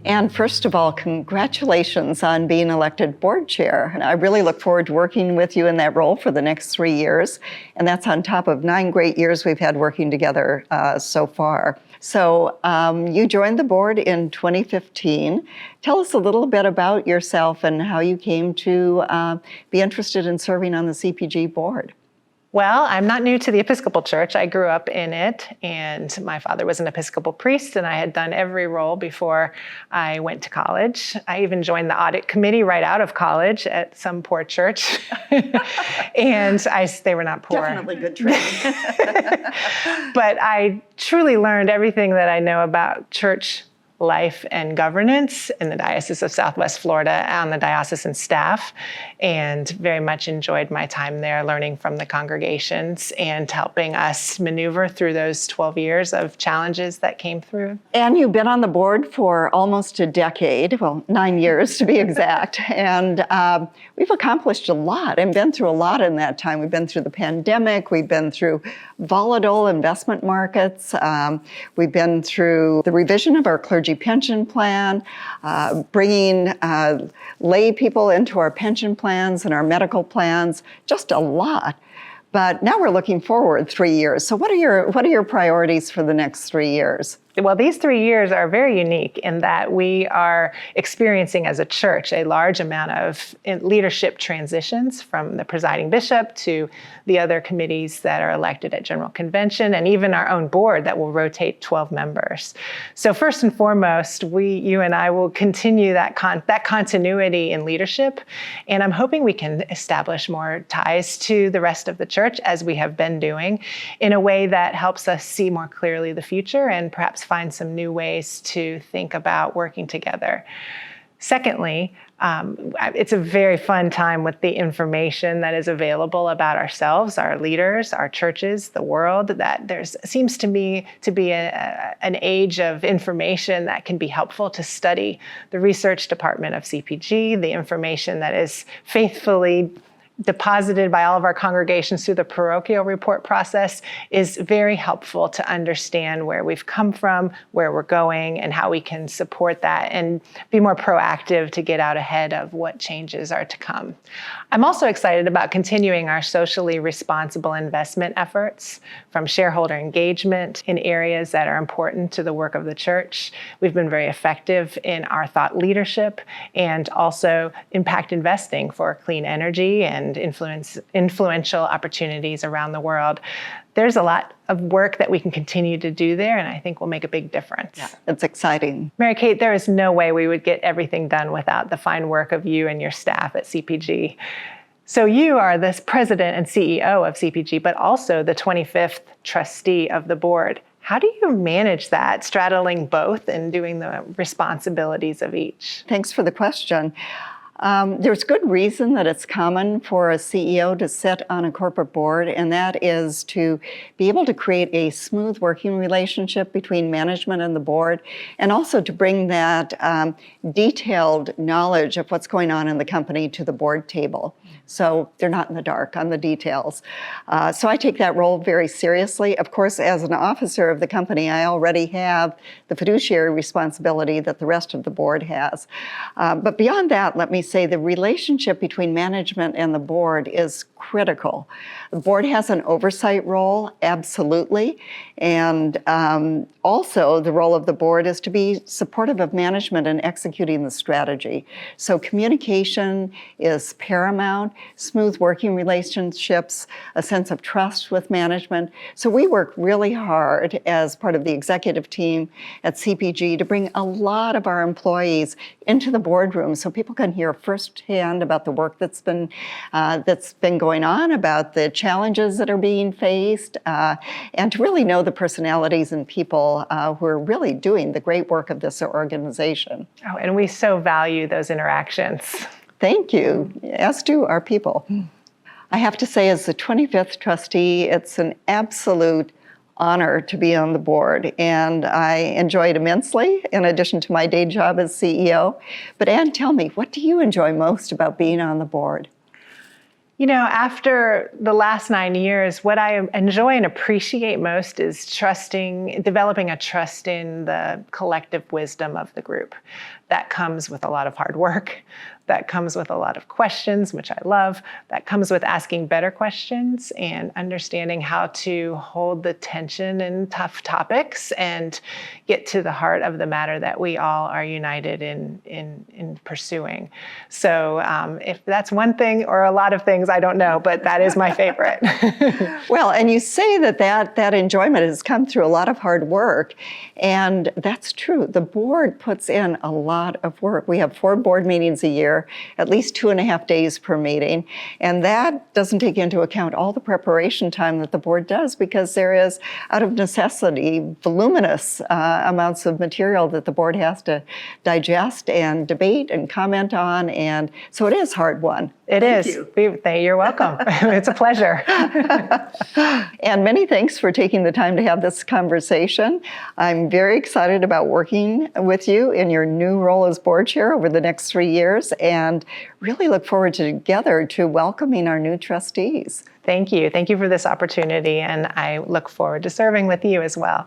And first of all, congratulations on being elected board chair. And I really look forward to working with you in that role for the next 3 years. And that's on top of 9 great years we've had working together so far. So you joined the board in 2015. Tell us a little bit about yourself and how you came to be interested in serving on the CPG board. Well, I'm not new to the Episcopal Church. I grew up in it, and my father was an Episcopal priest, and I had done every role before I went to college. I even joined the audit committee right out of college at some poor church. And they were not poor. Definitely good training. But I truly learned everything that I know about church life and governance in the Diocese of Southwest Florida on the diocesan staff, and very much enjoyed my time there learning from the congregations and helping us maneuver through those 12 years of challenges that came through. And you've been on the board for almost a decade, well, 9 years to be exact, and we've accomplished a lot and been through a lot in that time. We've been through the pandemic, we've been through volatile investment markets, we've been through the revision of our clergy pension plan, bringing lay people into our pension plans and our medical plans, just a lot. But now we're looking forward 3 years. So what are your priorities for the next 3 years? Well, these 3 years are very unique in that we are experiencing as a church a large amount of leadership transitions from the presiding bishop to the other committees that are elected at General Convention, and even our own board that will rotate 12 members. So first and foremost, you and I will continue that continuity in leadership, and I'm hoping we can establish more ties to the rest of the church as we have been doing in a way that helps us see more clearly the future and perhaps find some new ways to think about working together. Secondly, it's a very fun time with the information that is available about ourselves, our leaders, our churches, the world, that there seems to me to be an age of information that can be helpful to study. The research department of CPG, the information that is faithfully deposited by all of our congregations through the parochial report process is very helpful to understand where we've come from, where we're going, and how we can support that and be more proactive to get out ahead of what changes are to come. I'm also excited about continuing our socially responsible investment efforts, from shareholder engagement in areas that are important to the work of the church. We've been very effective in our thought leadership and also impact investing for clean energy and influential opportunities around the world. There's a lot of work that we can continue to do there, and I think will make a big difference. Yeah, it's exciting. Mary Kate, there is no way we would get everything done without the fine work of you and your staff at CPG. So you are the president and CEO of CPG, but also the 25th trustee of the board. How do you manage that, straddling both and doing the responsibilities of each? Thanks for the question. There's good reason that it's common for a CEO to sit on a corporate board, and that is to be able to create a smooth working relationship between management and the board, and also to bring that detailed knowledge of what's going on in the company to the board table. So they're not in the dark on the details. So I take that role very seriously. Of course, as an officer of the company, I already have the fiduciary responsibility that the rest of the board has. But beyond that, let me say the relationship between management and the board is critical. The board has an oversight role, absolutely, and also the role of the board is to be supportive of management in executing the strategy. So communication is paramount, smooth working relationships, a sense of trust with management. So we work really hard as part of the executive team at CPG to bring a lot of our employees into the boardroom so people can hear firsthand about the work that's been going on, about the challenges that are being faced, and to really know the personalities and people who are really doing the great work of this organization. Oh, and we so value those interactions. Thank you, as do our people. I have to say, as the 25th trustee, it's an absolute honor to be on the board, and I enjoy it immensely in addition to my day job as CEO. But Ann, tell me, what do you enjoy most about being on the board? After the last 9 years, what I enjoy and appreciate most is developing a trust in the collective wisdom of the group. That comes with a lot of hard work. That comes with a lot of questions, which I love. That comes with asking better questions and understanding how to hold the tension in tough topics and get to the heart of the matter that we all are united in pursuing. So if that's one thing or a lot of things, I don't know, but that is my favorite. Well, and you say that enjoyment has come through a lot of hard work, and that's true. The board puts in a lot of work. We have 4 board meetings a year, at least 2.5 days per meeting, and that doesn't take into account all the preparation time that the board does, because there is, out of necessity, voluminous amounts of material that the board has to digest and debate and comment on, and so it is hard won. It is. You're welcome. It's a pleasure. And many thanks for taking the time to have this conversation. I'm very excited about working with you in your new role as board chair over the next 3 years, and really look forward together to welcoming our new trustees. Thank you. Thank you for this opportunity, and I look forward to serving with you as well.